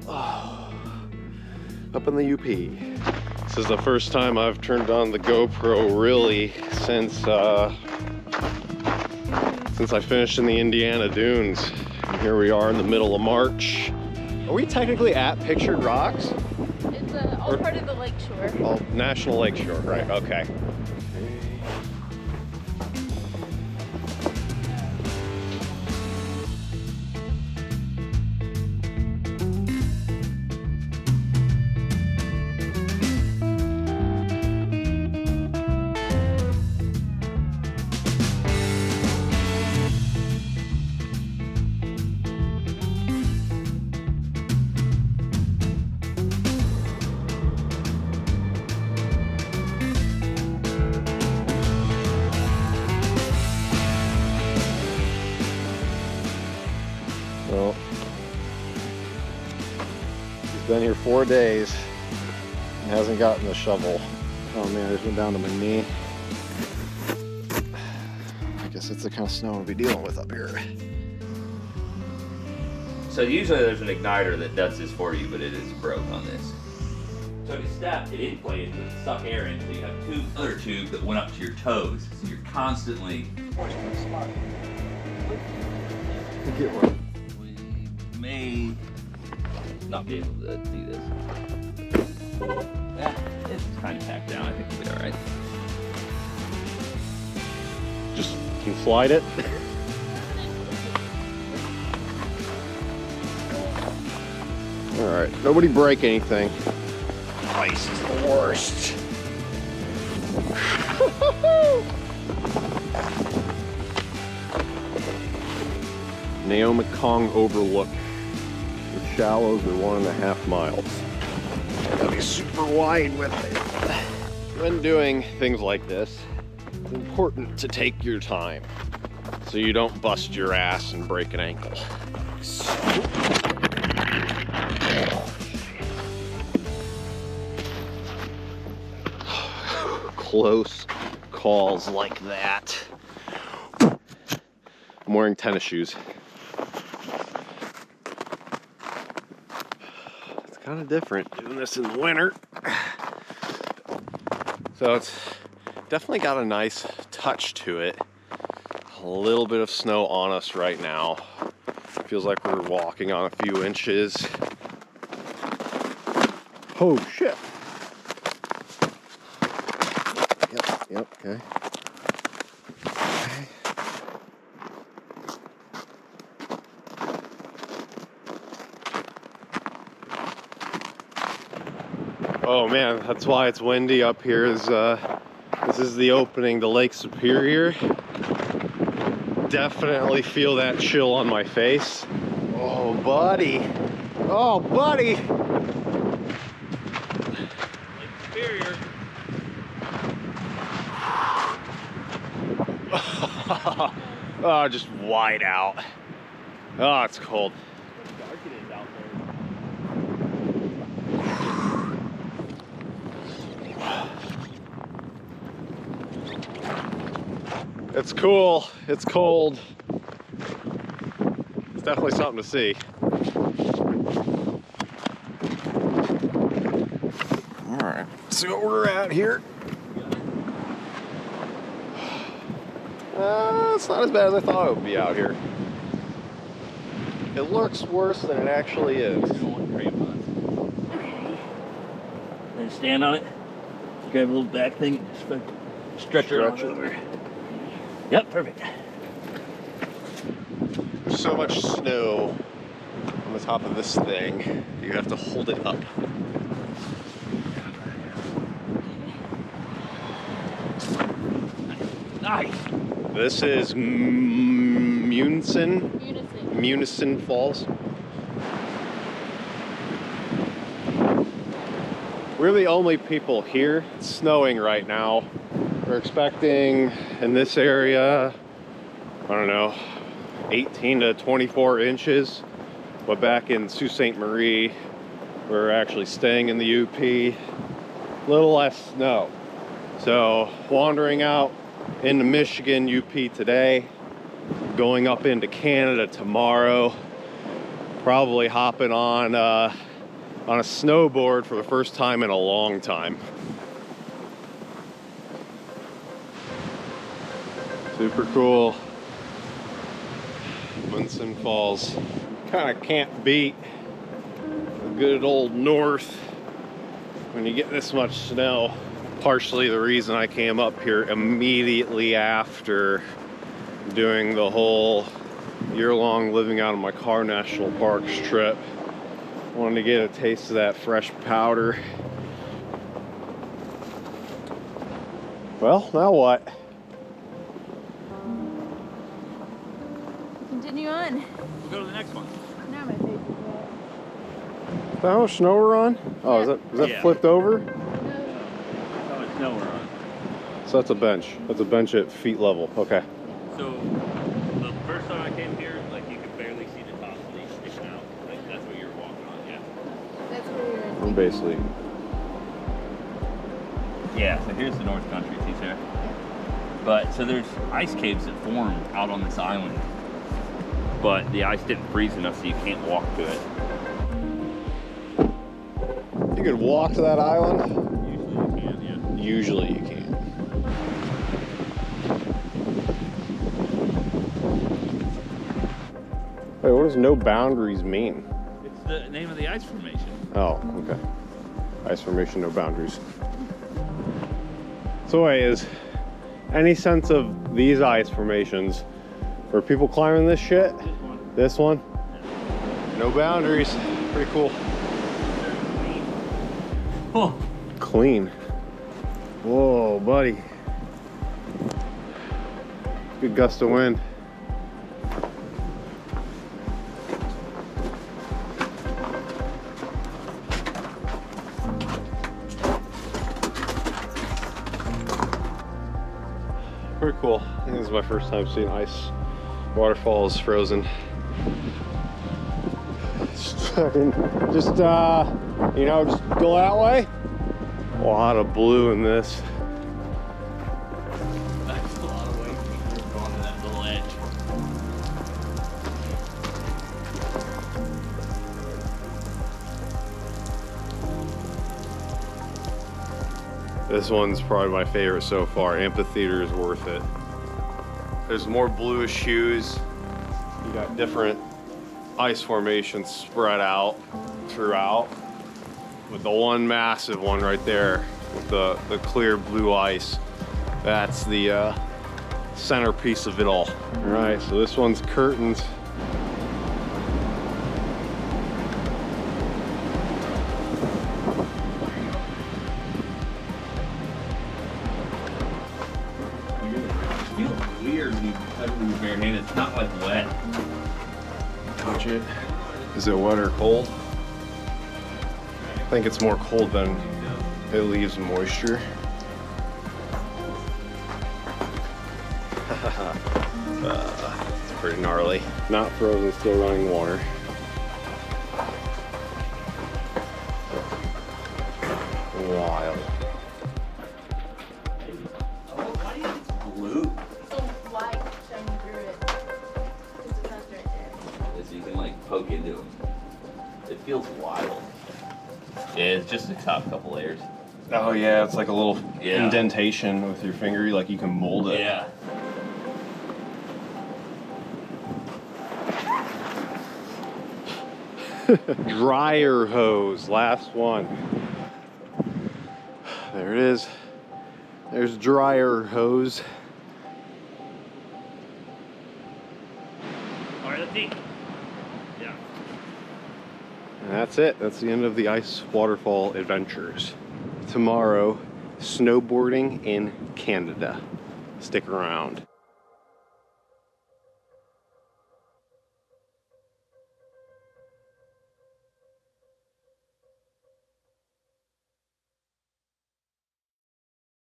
Oh, up in the UP. This is the first time I've turned on the GoPro really since I finished in the Indiana dunes. And here we are in the middle of March. Are we technically at Pictured Rocks? It's all part of the lakeshore. Oh, National Lakeshore, right, okay. Well, he's been here 4 days and hasn't gotten the shovel. Oh man, I just went down to my knee. I guess that's the kind of snow we'll be dealing with up here. So usually there's an igniter that does this for you, but it is broke on this. So to step it in place, it suck air in, so you have other tubes that went up to your toes. So you're constantly... Get one. We may not be able to do this. Yeah, it's kind of packed down. I think we'll be all right. Just can slide it. All right, nobody break anything. Ice is the worst. Naomikong Overlook. The shallows are 1.5 miles. Gotta be super wide with it. When doing things like this, it's important to take your time so you don't bust your ass and break an ankle. Close calls like that. I'm wearing tennis shoes. It's kind of different doing this in the winter. So it's definitely got a nice touch to it. A little bit of snow on us right now. Feels like we're walking on a few inches. Oh shit. Yep, okay. Oh man, that's why it's windy up here. This is the opening to Lake Superior. Definitely feel that chill on my face. Oh buddy. Oh buddy. Lake Superior. Oh, just wide out. Oh, it's cold. How dark it is out there. It's cool. It's cold. It's definitely something to see. All right, let's see what we're at here. It's not as bad as I thought it would be out here. It looks worse than it actually is. Okay. Then stand on it. Grab a little back thing and just stretch it on over. Yep, perfect. There's so much snow on the top of this thing, you have to hold it up. Nice. This is Munison Falls. We're the only people here. It's snowing right now. We're expecting in this area, I don't know, 18 to 24 inches. But back in Sault Ste. Marie, we're actually staying in the UP. A little less snow. So wandering out into Michigan, UP today, going up into Canada tomorrow. Probably hopping on a snowboard for the first time in a long time. Super cool. Munson Falls. Kind of can't beat the good old north when you get this much snow. Partially the reason I came up here immediately after doing the whole year-long living out of my car national parks trip. Wanted to get a taste of that fresh powder. Well, now what? Continue on. We'll go to the next one. Now my favorite. Is that how much snow we're on? Oh, is that Yeah. flipped over? How much snow we're on. So that's a bench. That's a bench at feet level. Okay. So the first time I came here, like you could barely see the top of these sticking out. Like that's what you're walking on, yeah. That's where we were. I'm basically. Yeah, so here's the North Country, see there? But so there's ice caves that form out on this island. But the ice didn't freeze enough so you can't walk to it. You could walk to that island? Usually you can, yeah. Usually you can. Wait, what does no boundaries mean? It's the name of the ice formation. Oh, okay. Ice formation, no boundaries. So wait, is any sense of these ice formations for people climbing this shit? This one? No boundaries. Pretty cool. Oh. Clean. Whoa, buddy. Good gust of wind. Pretty cool. I think this is my first time seeing ice waterfalls frozen. Just you know, just go that way. A lot of blue in this. That's a lot of weight going to that little edge. This one's probably my favorite so far. Amphitheater is worth it. There's more bluish hues. You got different ice formations spread out throughout, with the one massive one right there with the clear blue ice. That's the centerpiece of it all. All right, so this one's curtains. It feels weird when you touch it with your bare hand. It's not like wet. Touch it. Is it wet or cold? I think it's more cold than it leaves moisture. It's pretty gnarly. Not frozen, still running water. Wild. Why do you think it's blue? So light shining through it. Because the sun's right there. So you can like poke into them. It feels wild. Yeah, it's just the top couple layers. Oh yeah, it's like a little Yeah. indentation with your finger, like you can mold it. Yeah. Dryer hose, last one. There it is. There's dryer hose. All right, let's eat. Yeah. And that's it. That's the end of the ice waterfall adventures. Tomorrow, snowboarding in Canada. Stick around.